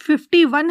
51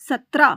17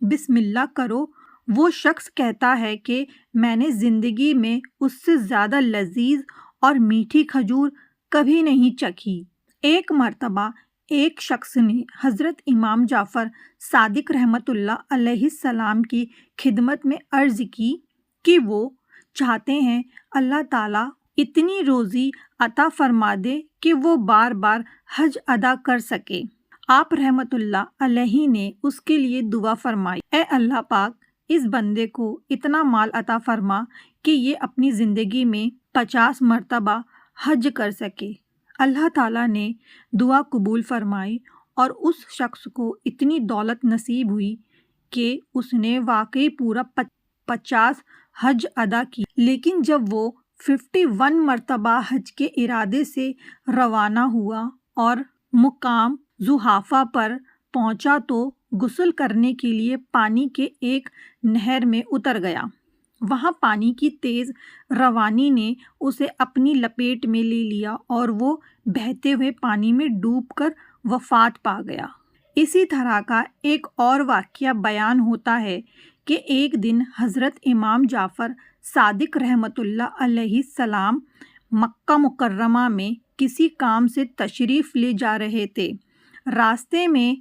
بسم اللہ کرو، وہ شخص کہتا ہے کہ میں نے زندگی میں اس سے زیادہ لذیذ اور میٹھی کھجور کبھی نہیں چکھی۔ ایک مرتبہ ایک شخص نے حضرت امام جعفر صادق رحمۃ اللہ علیہ السلام کی خدمت میں عرض کی کہ وہ چاہتے ہیں اللہ تعالیٰ اتنی روزی عطا فرما دے کہ وہ بار بار حج ادا کر سکے۔ آپ رحمت اللہ علیہ نے اس کے لیے دعا فرمائی، اے اللہ پاک اس بندے کو اتنا مال عطا فرما کہ یہ اپنی زندگی میں 50 مرتبہ حج کر سکے۔ اللہ تعالیٰ نے دعا قبول فرمائی اور اس شخص کو اتنی دولت نصیب ہوئی کہ اس نے واقعی پورا 50 حج ادا کی۔ لیکن جب وہ 51 مرتبہ حج کے ارادے سے روانہ ہوا اور مقام ضحافہ پر پہنچا تو غسل کرنے کے لیے پانی کے ایک نہر میں اتر گیا۔ وہاں پانی کی تیز روانی نے اسے اپنی لپیٹ میں لے لیا اور وہ بہتے ہوئے پانی میں ڈوب کر وفات پا گیا۔ اسی طرح کا ایک اور واقعہ بیان ہوتا ہے کہ ایک دن حضرت امام جعفر صادق رحمۃ اللہ علیہ السلام مکہ مکرمہ میں کسی کام سے تشریف لے جا رہے تھے۔ راستے میں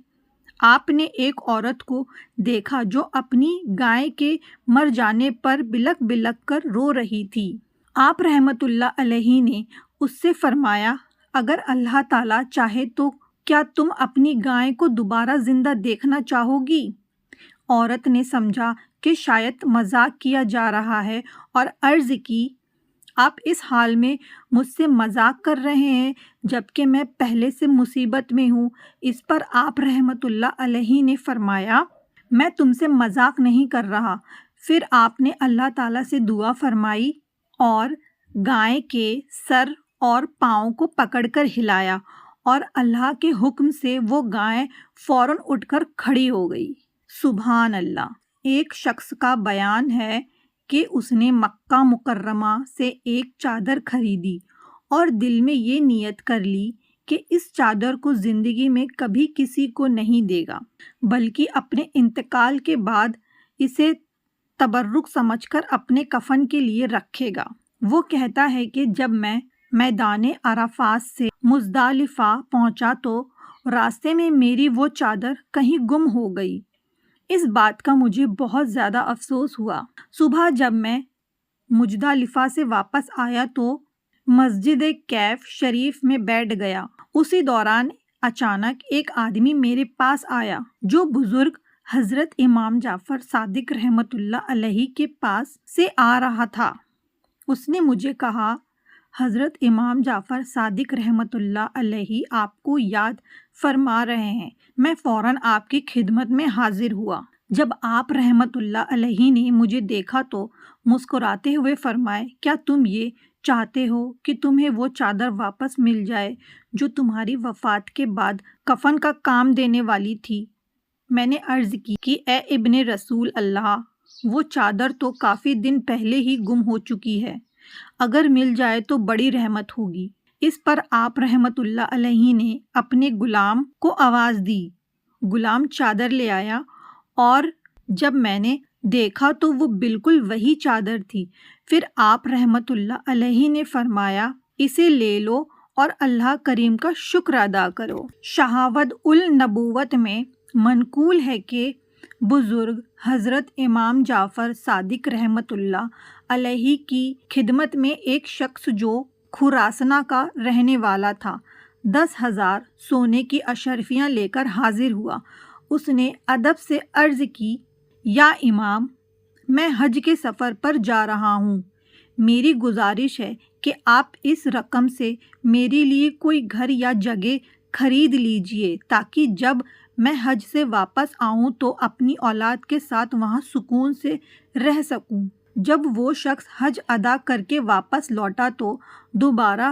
آپ نے ایک عورت کو دیکھا جو اپنی گائے کے مر جانے پر بلک بلک کر رو رہی تھی۔ آپ رحمت اللہ علیہ نے اس سے فرمایا، اگر اللہ تعالیٰ چاہے تو کیا تم اپنی گائے کو دوبارہ زندہ دیکھنا چاہو گی؟ عورت نے سمجھا کہ شاید مذاق کیا جا رہا ہے اور عرض کی، آپ اس حال میں مجھ سے مذاق کر رہے ہیں جبکہ میں پہلے سے مصیبت میں ہوں۔ اس پر آپ رحمت اللہ علیہ نے فرمایا، میں تم سے مذاق نہیں کر رہا۔ پھر آپ نے اللہ تعالیٰ سے دعا فرمائی اور گائے کے سر اور پاؤں کو پکڑ کر ہلایا اور اللہ کے حکم سے وہ گائے فوراً اٹھ کر کھڑی ہو گئی۔ سبحان اللہ۔ ایک شخص کا بیان ہے کہ اس نے مکہ مکرمہ سے ایک چادر خریدی اور دل میں یہ نیت کر لی کہ اس چادر کو زندگی میں کبھی کسی کو نہیں دے گا بلکہ اپنے انتقال کے بعد اسے تبرک سمجھ کر اپنے کفن کے لیے رکھے گا۔ وہ کہتا ہے کہ جب میں میدان عرفات سے مزدلفہ پہنچا تو راستے میں میری وہ چادر کہیں گم ہو گئی۔ اس بات کا مجھے بہت زیادہ افسوس ہوا۔ صبح جب میں مزدلفہ سے واپس آیا تو مسجد کیف شریف میں بیٹھ گیا۔ اسی دوران اچانک ایک آدمی میرے پاس آیا جو بزرگ حضرت امام جعفر صادق رحمۃ اللہ علیہ کے پاس سے آ رہا تھا۔ اس نے مجھے کہا، حضرت امام جعفر صادق رحمۃ اللہ علیہ آپ کو یاد فرما رہے ہیں۔ میں فوراً آپ کی خدمت میں حاضر ہوا۔ جب آپ رحمت اللہ علیہ نے مجھے دیکھا تو مسکراتے ہوئے فرمائے، کیا تم یہ چاہتے ہو کہ تمہیں وہ چادر واپس مل جائے جو تمہاری وفات کے بعد کفن کا کام دینے والی تھی؟ میں نے عرض کی کہ اے ابن رسول اللہ، وہ چادر تو کافی دن پہلے ہی گم ہو چکی ہے، اگر مل جائے تو بڑی رحمت ہوگی۔ اس پر آپ رحمت اللہ علیہ نے اپنے غلام کو آواز دی۔ غلام چادر لے آیا اور جب میں نے دیکھا تو وہ بالکل وہی چادر تھی۔ پھر آپ رحمت اللہ علیہ نے فرمایا، اسے لے لو اور اللہ کریم کا شکر ادا کرو۔ شہادت النبوت میں منقول ہے کہ بزرگ حضرت امام جعفر صادق رحمت اللہ علیہ کی خدمت میں ایک شخص جو خراساں کا رہنے والا تھا 10,000 سونے کی اشرفیاں لے کر حاضر ہوا۔ اس نے ادب سے عرض کی، یا امام، میں حج کے سفر پر جا رہا ہوں، میری گزارش ہے کہ آپ اس رقم سے میرے لیے کوئی گھر یا جگہ خرید لیجئے تاکہ جب میں حج سے واپس آؤں تو اپنی اولاد کے ساتھ وہاں سکون سے رہ سکوں۔ جب وہ شخص حج ادا کر کے واپس لوٹا تو دوبارہ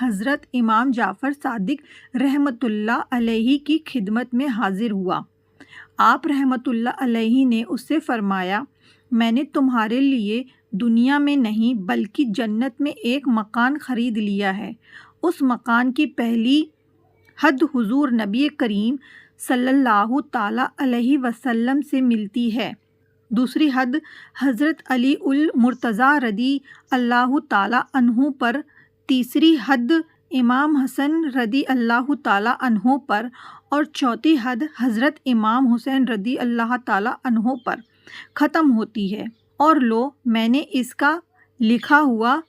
حضرت امام جعفر صادق رحمت اللہ علیہ کی خدمت میں حاضر ہوا۔ آپ رحمت اللہ علیہ نے اس سے فرمایا، میں نے تمہارے لیے دنیا میں نہیں بلکہ جنت میں ایک مکان خرید لیا ہے۔ اس مکان کی پہلی حد حضور نبی کریم صلی اللہ تعالیٰ علیہ وسلم سے ملتی ہے۔ دوسری حد حضرت علی المرتضیٰ رضی اللہ تعالیٰ عنہ پر، تیسری حد امام حسن رضی اللہ تعالیٰ عنہ پر، اور چوتھی حد حضرت امام حسین رضی اللہ تعالیٰ عنہ پر ختم ہوتی ہے۔ اور لو، میں نے اس کا لکھا ہوا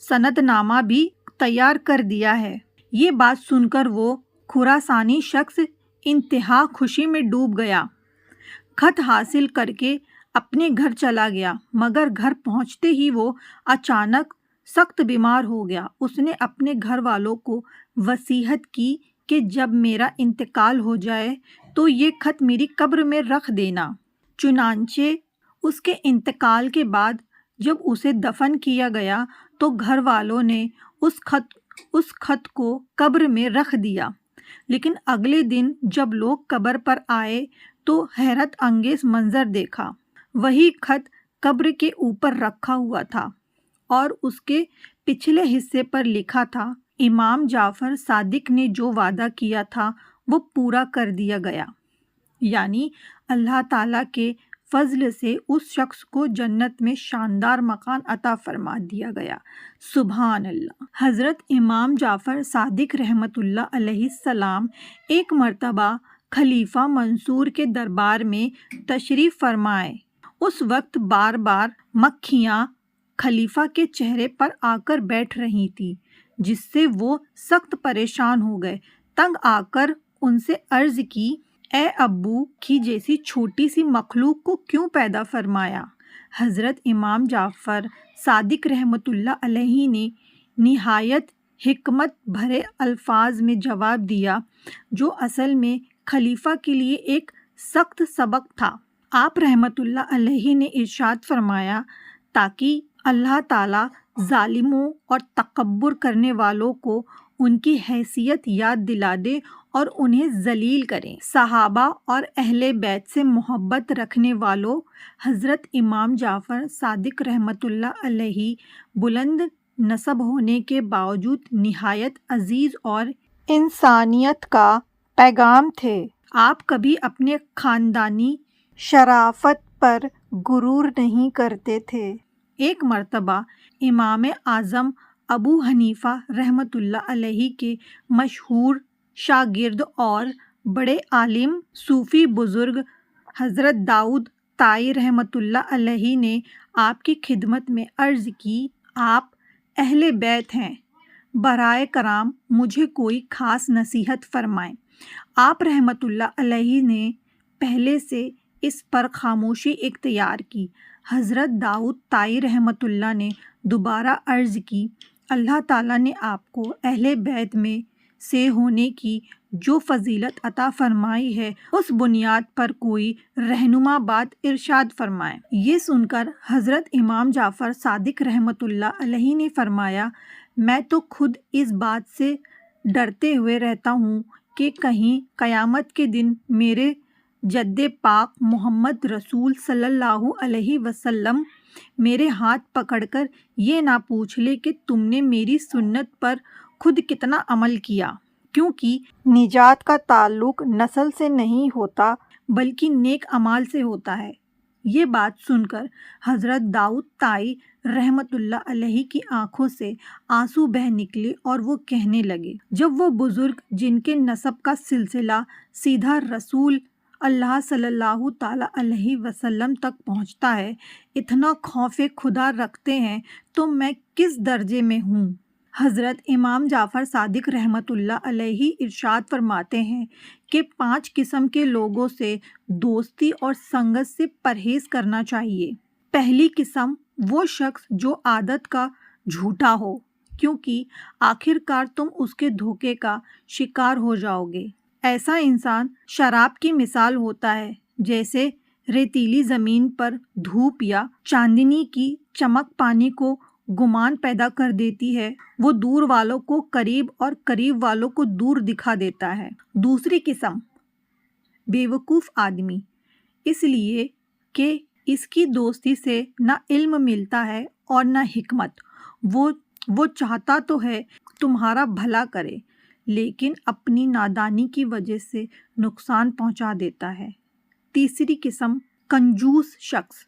سند نامہ بھی تیار کر دیا ہے۔ یہ بات سن کر وہ خراسانی شخص انتہا خوشی میں ڈوب گیا، خط حاصل کر کے اپنے گھر چلا گیا، مگر گھر پہنچتے ہی وہ اچانک سخت بیمار ہو گیا۔ اس نے اپنے گھر والوں کو وصیت کی کہ جب میرا انتقال ہو جائے تو یہ خط میری قبر میں رکھ دینا۔ چنانچہ اس کے انتقال کے بعد جب اسے دفن کیا گیا تو گھر والوں نے اس خط کو قبر میں رکھ دیا، لیکن اگلے دن جب لوگ قبر پر آئے تو حیرت انگیز منظر دیکھا۔ وہی خط قبر کے اوپر رکھا ہوا تھا اور اس کے پچھلے حصے پر لکھا تھا، امام جعفر صادق نے جو وعدہ کیا تھا وہ پورا کر دیا گیا، یعنی اللہ تعالیٰ کے فضل سے اس شخص کو جنت میں شاندار مکان عطا فرما دیا گیا۔ سبحان اللہ۔ حضرت امام جعفر صادق رحمۃ اللہ علیہ السلام ایک مرتبہ خلیفہ منصور کے دربار میں تشریف فرمائے۔ اس وقت بار بار مکھیاں خلیفہ کے چہرے پر آ کر بیٹھ رہی تھیں، جس سے وہ سخت پریشان ہو گئے۔ تنگ آ کر ان سے عرض کی، اے ابو کی جیسی چھوٹی سی مخلوق کو کیوں پیدا فرمایا؟ حضرت امام جعفر صادق رحمۃ اللہ علیہ نے نہایت حکمت بھرے الفاظ میں جواب دیا، جو اصل میں خلیفہ کے لیے ایک سخت سبق تھا۔ آپ رحمۃ اللہ علیہ نے ارشاد فرمایا، تاکہ اللہ تعالیٰ ظالموں اور تکبر کرنے والوں کو ان کی حیثیت یاد دلا دے اور انہیں ذلیل کریں۔ صحابہ اور اہل بیت سے محبت رکھنے والوں، حضرت امام جعفر صادق رحمۃ اللہ علیہ بلند نسب ہونے کے باوجود نہایت عزیز اور انسانیت کا پیغام تھے۔ آپ کبھی اپنے خاندانی شرافت پر غرور نہیں کرتے تھے۔ ایک مرتبہ امام اعظم ابو حنیفہ رحمۃ اللہ علیہ کے مشہور شاگرد اور بڑے عالم صوفی بزرگ حضرت داؤد طائی رحمۃ اللہ علیہ نے آپ کی خدمت میں عرض کی، آپ اہل بیت ہیں، برائے کرم مجھے کوئی خاص نصیحت فرمائیں۔ آپ رحمۃ اللہ علیہ نے پہلے سے اس پر خاموشی اختیار کی۔ حضرت داؤد طائی رحمۃ اللہ نے دوبارہ عرض کی، اللہ تعالیٰ نے آپ کو اہل بیت میں سے ہونے کی جو فضیلت عطا فرمائی ہے، اس بنیاد پر کوئی رہنما بات ارشاد فرمائیں۔ یہ سن کر حضرت امام جعفر صادق رحمۃ اللہ علیہ نے فرمایا، میں تو خود اس بات سے ڈرتے ہوئے رہتا ہوں کہ کہیں قیامت کے دن میرے جد پاک محمد رسول صلی اللہ علیہ وسلم میرے ہاتھ پکڑ کر یہ نہ پوچھ لے کہ تم نے میری سنت پر خود کتنا عمل کیا، کیونکہ نجات کا تعلق نسل سے نہیں ہوتا بلکہ نیک اعمال سے ہوتا ہے۔ یہ بات سن کر حضرت داؤد طائی رحمۃ اللہ علیہ کی آنکھوں سے آنسو بہہ نکلے اور وہ کہنے لگے، جب وہ بزرگ جن کے نسب کا سلسلہ سیدھا رسول اللہ صلی اللہ تعالیٰ علیہ وسلم تک پہنچتا ہے، اتنا خوف خدا رکھتے ہیں تو میں کس درجے میں ہوں؟ حضرت امام جعفر صادق رحمۃ اللہ علیہ ارشاد فرماتے ہیں کہ 5 قسم کے لوگوں سے دوستی اور سنگت سے پرہیز کرنا چاہیے۔ پہلی قسم وہ شخص جو عادت کا جھوٹا ہو، کیونکہ آخر کار تم اس کے دھوکے کا شکار ہو جاؤ گے۔ ایسا انسان شراب کی مثال ہوتا ہے، جیسے ریتیلی زمین پر دھوپ یا چاندنی کی چمک پانی کو گمان پیدا کر دیتی ہے، وہ دور والوں کو قریب اور قریب والوں کو دور دکھا دیتا ہے۔ دوسری قسم بیوقوف آدمی، اس لیے کہ اس کی دوستی سے نہ علم ملتا ہے اور نہ حکمت۔ وہ چاہتا تو ہے تمہارا بھلا کرے، لیکن اپنی نادانی کی وجہ سے نقصان پہنچا دیتا ہے۔ تیسری قسم، کنجوس شخص،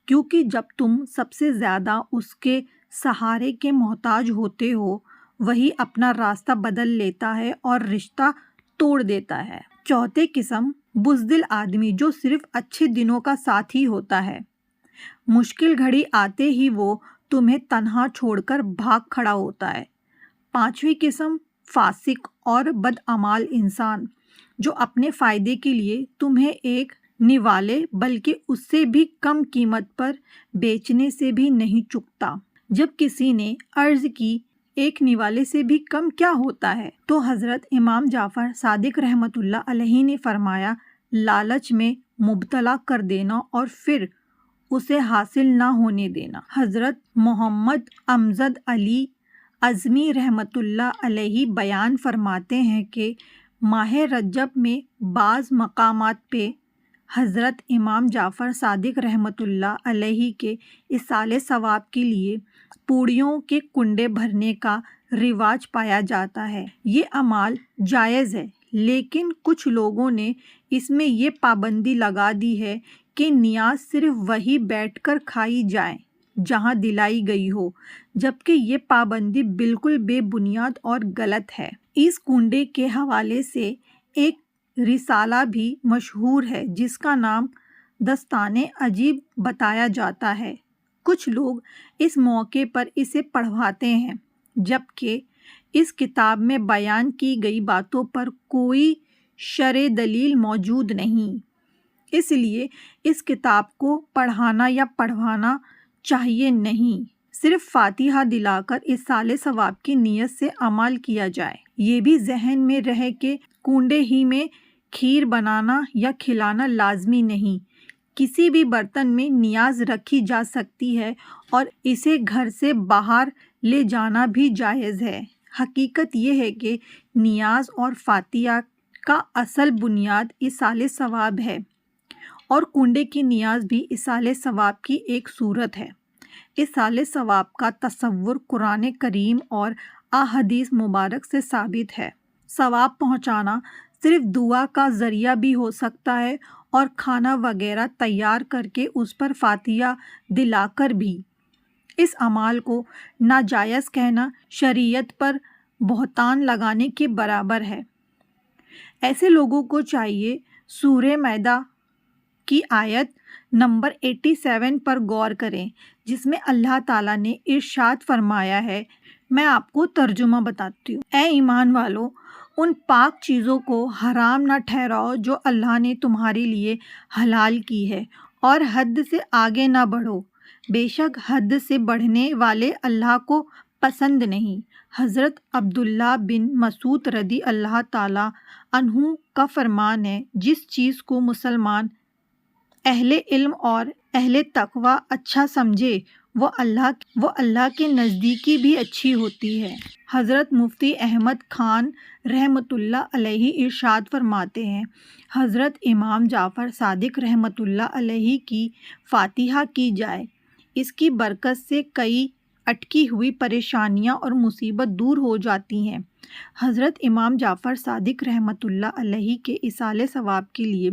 کیونکہ جب تم سب سے زیادہ اس کے سہارے کے محتاج ہوتے ہو وہی اپنا راستہ بدل لیتا ہے اور رشتہ توڑ دیتا ہے۔ چوتھی قسم، بزدل آدمی، جو صرف اچھے دنوں کا ساتھی ہوتا ہے، مشکل گھڑی آتے ہی وہ تمہیں تنہا چھوڑ کر بھاگ کھڑا ہوتا ہے۔ پانچویں قسم، فاسق اور بدعمال انسان، جو اپنے فائدے کے لیے تمہیں ایک نوالے بلکہ اس سے بھی کم قیمت پر بیچنے سے بھی نہیں چکتا۔ جب کسی نے عرض کی ایک نوالے سے بھی کم کیا ہوتا ہے تو حضرت امام جعفر صادق رحمۃ اللہ علیہ نے فرمایا، لالچ میں مبتلا کر دینا اور پھر اسے حاصل نہ ہونے دینا۔ حضرت محمد امجد علی اعظمی رحمۃ اللہ علیہ بیان فرماتے ہیں کہ ماہ رجب میں بعض مقامات پہ حضرت امام جعفر صادق رحمۃ اللہ علیہ کے ایصال ثواب کے لیے پوڑیوں کے کنڈے بھرنے کا رواج پایا جاتا ہے۔ یہ اعمال جائز ہے، لیکن کچھ لوگوں نے اس میں یہ پابندی لگا دی ہے کہ نیاز صرف وہیں بیٹھ کر کھائی جائے جہاں دلائی گئی ہو، جبکہ یہ پابندی بالکل بے بنیاد اور غلط ہے۔ اس کنڈے کے حوالے سے ایک رسالہ بھی مشہور ہے جس کا نام دستان عجیب بتایا جاتا ہے۔ کچھ لوگ اس موقع پر اسے پڑھواتے ہیں، جبکہ اس کتاب میں بیان کی گئی باتوں پر کوئی شرعی دلیل موجود نہیں، اس لیے اس کتاب کو پڑھانا یا پڑھوانا چاہیے نہیں۔ صرف فاتحہ دلا کر ایصال ثواب کی نیت سے عمل کیا جائے۔ یہ بھی ذہن میں رہے کہ کنڈے ہی میں کھیر بنانا یا کھلانا لازمی نہیں، کسی بھی برتن میں نیاز رکھی جا سکتی ہے اور اسے گھر سے باہر لے جانا بھی جائز ہے۔ حقیقت یہ ہے کہ نیاز اور فاتحہ کا اصل بنیاد ایصال ثواب ہے، اور کنڈے کی نیاز بھی ایصال ثواب کی ایک صورت ہے۔ ایصال ثواب کا تصور قرآن کریم اور احادیث مبارک سے ثابت ہے۔ ثواب پہنچانا صرف دعا کا ذریعہ بھی ہو سکتا ہے اور کھانا وغیرہ تیار کر کے اس پر فاتحہ دلا کر بھی۔ اس عمل کو ناجائز کہنا شریعت پر بہتان لگانے کے برابر ہے۔ ایسے لوگوں کو چاہیے سورہ مائدہ کی آیت نمبر 87 پر غور کریں، جس میں اللہ تعالیٰ نے ارشاد فرمایا ہے، میں آپ کو ترجمہ بتاتی ہوں۔ اے ایمان والو، ان پاک چیزوں کو حرام نہ ٹھہراؤ جو اللہ نے تمہارے لیے حلال کی ہے، اور حد سے آگے نہ بڑھو، بے شک حد سے بڑھنے والے اللہ کو پسند نہیں۔ حضرت عبداللہ بن مسعود رضی اللہ تعالیٰ عنہ کا فرمان ہے، جس چیز کو مسلمان اہل علم اور اہل تقوی اچھا سمجھے وہ اللہ کے نزدیکی بھی اچھی ہوتی ہے۔ حضرت مفتی احمد خان رحمۃ اللہ علیہ ارشاد فرماتے ہیں، حضرت امام جعفر صادق رحمۃ اللہ علیہ کی فاتحہ کی جائے، اس کی برکت سے کئی اٹکی ہوئی پریشانیاں اور مصیبت دور ہو جاتی ہیں۔ حضرت امام جعفر صادق رحمۃ اللہ علیہ کے ایصال ثواب کے لیے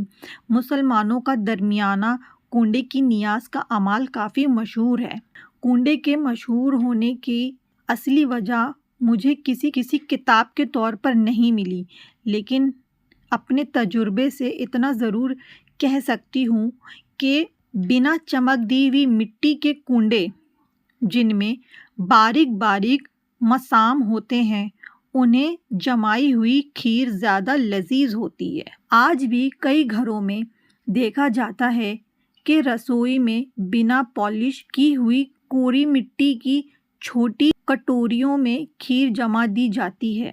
مسلمانوں کا درمیانہ کنڈے کی نیاز کا عمل کافی مشہور ہے۔ کنڈے کے مشہور ہونے کی اصلی وجہ مجھے کسی کتاب کے طور پر نہیں ملی، لیکن اپنے تجربے سے اتنا ضرور کہہ سکتی ہوں کہ بنا چمک دی ہوئی مٹی کے کنڈے جن میں باریک باریک مسام ہوتے ہیں، انہیں جمائی ہوئی کھیر زیادہ لذیذ ہوتی ہے۔ آج بھی کئی گھروں میں دیکھا جاتا ہے کہ رسوئی میں بنا پالش کی ہوئی کوری مٹی کی چھوٹی کٹوریوں میں کھیر جما دی جاتی ہے،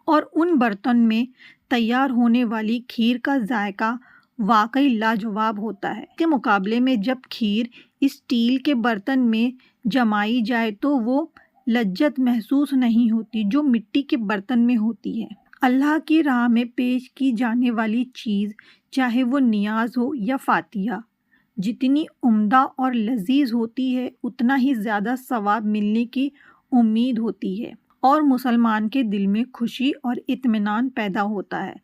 اور ان برتن میں تیار ہونے والی کھیر کا ذائقہ واقعی لاجواب ہوتا ہے۔ اس کے مقابلے میں جب کھیر اسٹیل کے برتن میں جمائی جائے تو وہ لذت محسوس نہیں ہوتی جو مٹی کے برتن میں ہوتی ہے۔ اللہ کی راہ میں پیش کی جانے والی چیز، چاہے وہ نیاز ہو یا فاتحہ، جتنی عمدہ اور لذیذ ہوتی ہے اتنا ہی زیادہ ثواب ملنے کی امید ہوتی ہے، اور مسلمان کے دل میں خوشی اور اطمینان پیدا ہوتا ہے۔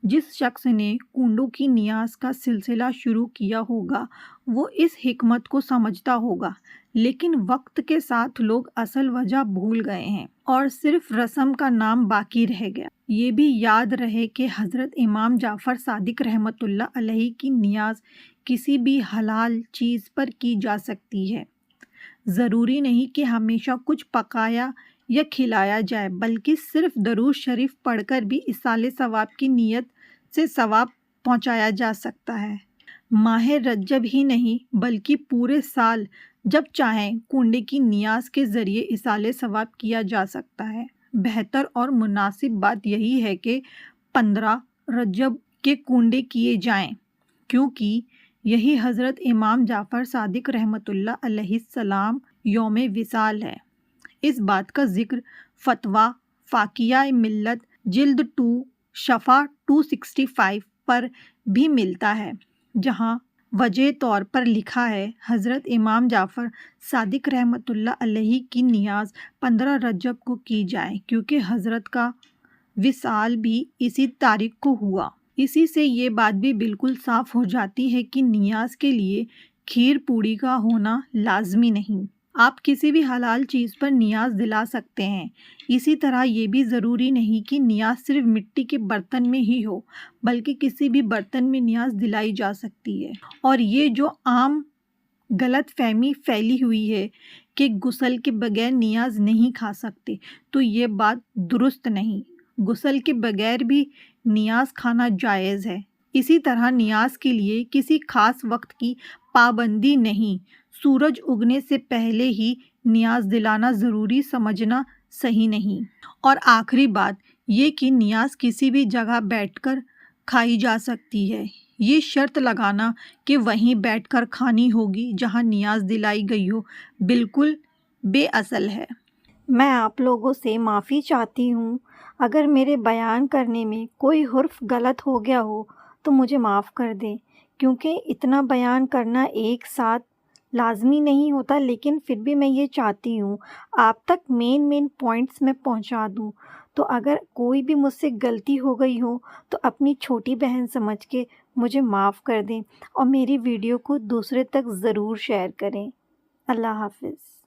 جس شخص نے کنڈوں کی نیاز کا سلسلہ شروع کیا ہوگا وہ اس حکمت کو سمجھتا ہوگا، لیکن وقت کے ساتھ لوگ اصل وجہ بھول گئے ہیں اور صرف رسم کا نام باقی رہ گیا۔ یہ بھی یاد رہے کہ حضرت امام جعفر صادق رحمۃ اللہ علیہ کی نیاز کسی بھی حلال چیز پر کی جا سکتی ہے۔ ضروری نہیں کہ ہمیشہ کچھ پکایا یا کھلایا جائے، بلکہ صرف درود شریف پڑھ کر بھی ایصال ثواب کی نیت سے ثواب پہنچایا جا سکتا ہے۔ ماہ رجب ہی نہیں بلکہ پورے سال جب چاہیں کنڈے کی نیاز کے ذریعے ایصال ثواب کیا جا سکتا ہے۔ بہتر اور مناسب بات یہی ہے کہ 15 رجب کے کنڈے کیے جائیں، کیونکہ یہی حضرت امام جعفر صادق رحمۃ اللہ علیہ السلام یوم وصال ہے۔ اس بات کا ذکر فتویٰ فقیہ ملت جلد 2 صفحہ 265 پر بھی ملتا ہے، جہاں واضح طور پر لکھا ہے حضرت امام جعفر صادق رحمۃ اللہ علیہ کی نیاز 15 رجب کو کی جائے، کیونکہ حضرت کا وصال بھی اسی تاریخ کو ہوا۔ اسی سے یہ بات بھی بالکل صاف ہو جاتی ہے کہ نیاز کے لیے کھیر پوڑی کا ہونا لازمی نہیں۔ آپ کسی بھی حلال چیز پر نیاز دلا سکتے ہیں۔ اسی طرح یہ بھی ضروری نہیں کہ نیاز صرف مٹی کے برتن میں ہی ہو، بلکہ کسی بھی برتن میں نیاز دلائی جا سکتی ہے۔ اور یہ جو عام غلط فہمی پھیلی ہوئی ہے کہ غسل کے بغیر نیاز نہیں کھا سکتے، تو یہ بات درست نہیں۔ غسل کے بغیر بھی نیاز کھانا جائز ہے۔ اسی طرح نیاز کے لیے کسی خاص وقت کی پابندی نہیں، سورج اگنے سے پہلے ہی نیاز دلانا ضروری سمجھنا صحیح نہیں۔ اور آخری بات یہ کہ نیاز کسی بھی جگہ بیٹھ کر کھائی جا سکتی ہے۔ یہ شرط لگانا کہ وہیں بیٹھ کر کھانی ہوگی جہاں نیاز دلائی گئی ہو، بالکل بے اصل ہے۔ میں آپ لوگوں سے معافی چاہتی ہوں، اگر میرے بیان کرنے میں کوئی حرف غلط ہو گیا ہو تو مجھے معاف کر دیں، کیونکہ اتنا بیان کرنا ایک ساتھ لازمی نہیں ہوتا، لیکن پھر بھی میں یہ چاہتی ہوں آپ تک مین پوائنٹس میں پہنچا دوں۔ تو اگر کوئی بھی مجھ سے غلطی ہو گئی ہو تو اپنی چھوٹی بہن سمجھ کے مجھے معاف کر دیں، اور میری ویڈیو کو دوسرے تک ضرور شیئر کریں۔ اللہ حافظ۔